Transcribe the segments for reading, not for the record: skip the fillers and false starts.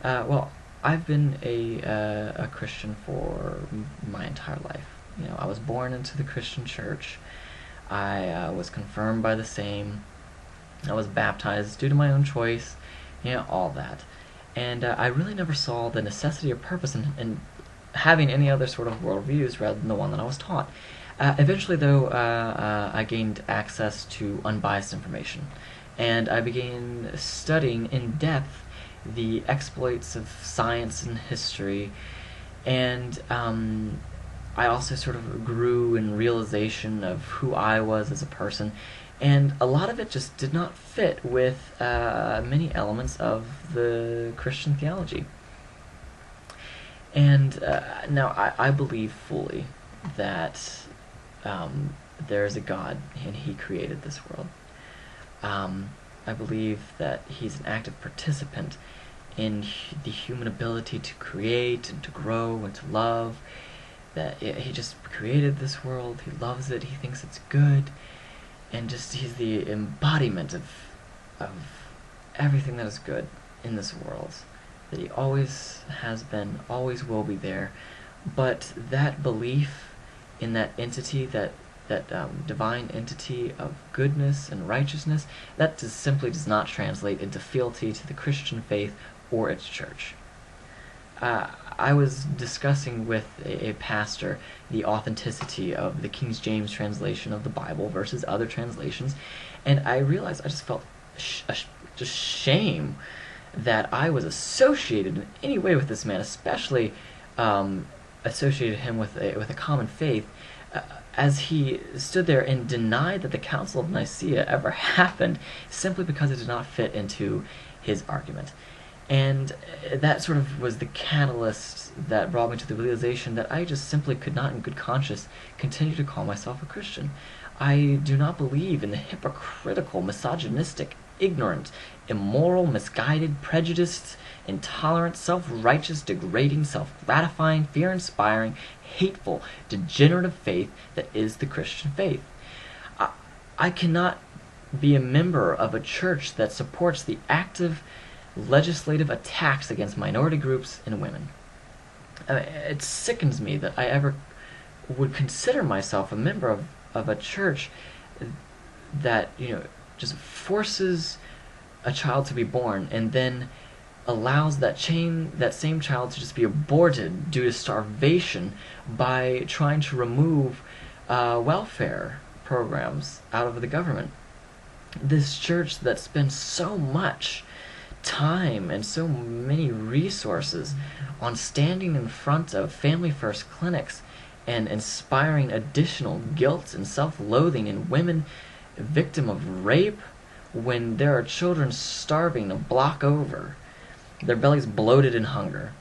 Well, I've been a Christian for my entire life. I was born into the Christian church. I was confirmed by the same. I was baptized due to my own choice. All that. And I really never saw the necessity or purpose in having any other sort of worldviews rather than the one that I was taught. Eventually, though, I gained access to unbiased information, and I began studying in depth the exploits of science and history, and I also sort of grew in realization of who I was as a person, and a lot of it just did not fit with many elements of the Christian theology. And now I believe fully that there is a God and He created this world. I believe that He's an active participant in the human ability to create and to grow and to love. That He just created this world, He loves it, He thinks it's good, and just He's the embodiment of everything that is good in this world. That He always has been, always will be there. But that belief in that entity, that divine entity of goodness and righteousness, that just simply does not translate into fealty to the Christian faith or its church. I was discussing with a pastor the authenticity of the King James translation of the Bible versus other translations, and I realized I just felt just shame that I was associated in any way with this man, especially associated him with a common faith, as he stood there and denied that the Council of Nicaea ever happened simply because it did not fit into his argument. And that sort of was the catalyst that brought me to the realization that I just simply could not in good conscience continue to call myself a Christian. I do not believe in the hypocritical, misogynistic, ignorant, immoral, misguided, prejudiced, intolerant, self-righteous, degrading, self-gratifying, fear-inspiring, hateful, degenerative faith that is the Christian faith. I cannot be a member of a church that supports the active legislative attacks against minority groups and women. It sickens me that I ever would consider myself a member of a church that just forces a child to be born and then allows that same child to just be aborted due to starvation by trying to remove welfare programs out of the government. This church that spends so much time and so many resources on standing in front of Family First clinics and inspiring additional guilt and self-loathing in women victim of rape when there are children starving a block over, their bellies bloated in hunger.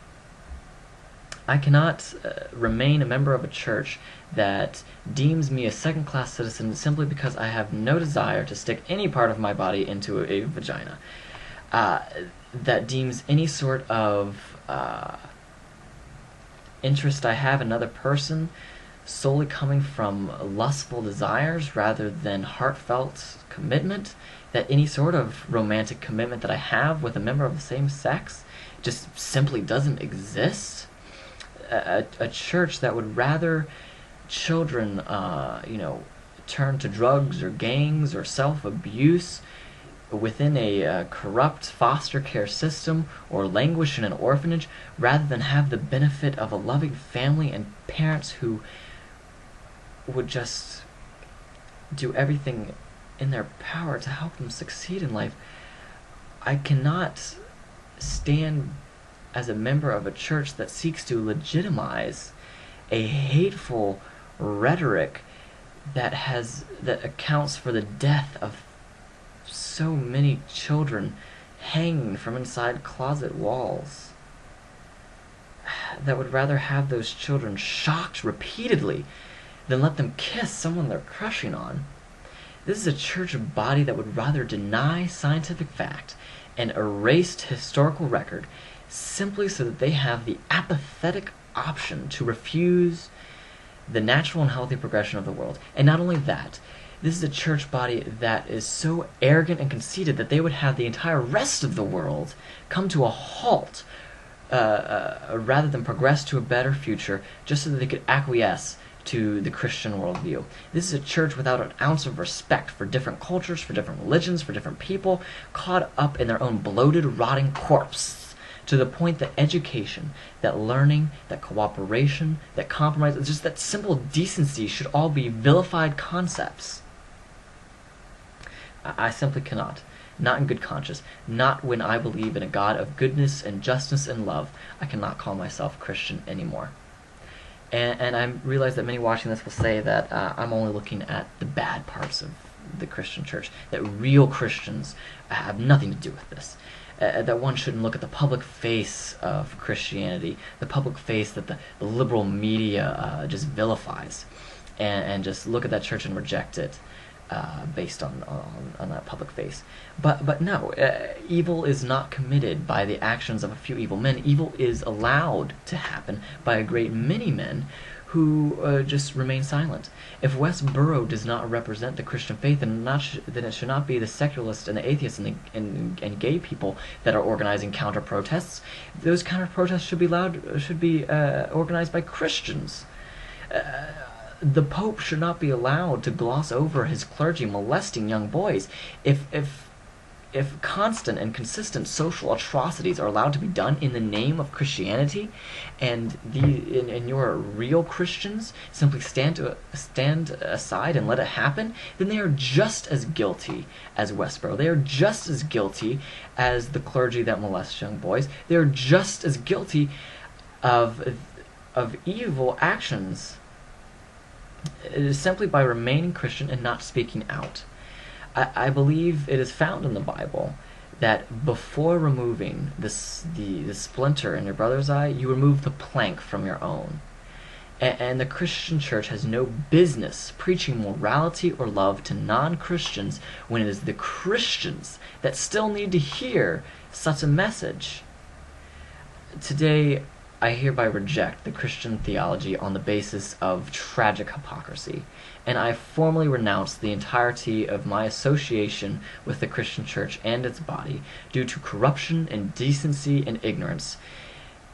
I cannot remain a member of a church that deems me a second-class citizen simply because I have no desire to stick any part of my body into a vagina. That deems any sort of interest I have in another person solely coming from lustful desires rather than heartfelt commitment, that any sort of romantic commitment that I have with a member of the same sex just simply doesn't exist. A church that would rather children, turn to drugs or gangs or self-abuse within a corrupt foster care system or languish in an orphanage rather than have the benefit of a loving family and parents who would just do everything in their power to help them succeed in life. I cannot stand as a member of a church that seeks to legitimize a hateful rhetoric that accounts for the death of so many children hanging from inside closet walls, that would rather have those children shocked repeatedly than let them kiss someone they're crushing on. This is a church body that would rather deny scientific fact and erase historical record simply so that they have the apathetic option to refuse the natural and healthy progression of the world. And not only that, this is a church body that is so arrogant and conceited that they would have the entire rest of the world come to a halt rather than progress to a better future just so that they could acquiesce to the Christian worldview. This is a church without an ounce of respect for different cultures, for different religions, for different people, caught up in their own bloated, rotting corpse, to the point that education, that learning, that cooperation, that compromise, just that simple decency should all be vilified concepts. I simply cannot. Not in good conscience. Not when I believe in a God of goodness and justice and love. I cannot call myself Christian anymore. And I realize that many watching this will say that I'm only looking at the bad parts of the Christian church, that real Christians have nothing to do with this, that one shouldn't look at the public face of Christianity, the public face that the liberal media just vilifies, and just look at that church and reject it based on that public face. But no, evil is not committed by the actions of a few evil men. Evil is allowed to happen by a great many men who just remain silent. If Westboro does not represent the Christian faith, then it should not be the secularists and the atheists and gay people that are organizing counter-protests. Those counter-protests should be organized by Christians. The Pope should not be allowed to gloss over his clergy molesting young boys. If constant and consistent social atrocities are allowed to be done in the name of Christianity, and your real Christians simply stand aside and let it happen, then they are just as guilty as Westboro. They are just as guilty as the clergy that molests young boys. They are just as guilty of evil actions. It is simply by remaining Christian and not speaking out. I believe it is found in the Bible that before removing the splinter in your brother's eye, you remove the plank from your own. And the Christian church has no business preaching morality or love to non-Christians when it is the Christians that still need to hear such a message. Today, I hereby reject the Christian theology on the basis of tragic hypocrisy, and I formally renounce the entirety of my association with the Christian church and its body due to corruption, indecency, and ignorance,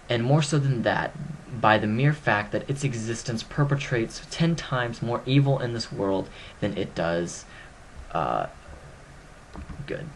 and more so than that, by the mere fact that its existence perpetrates 10 times more evil in this world than it does good.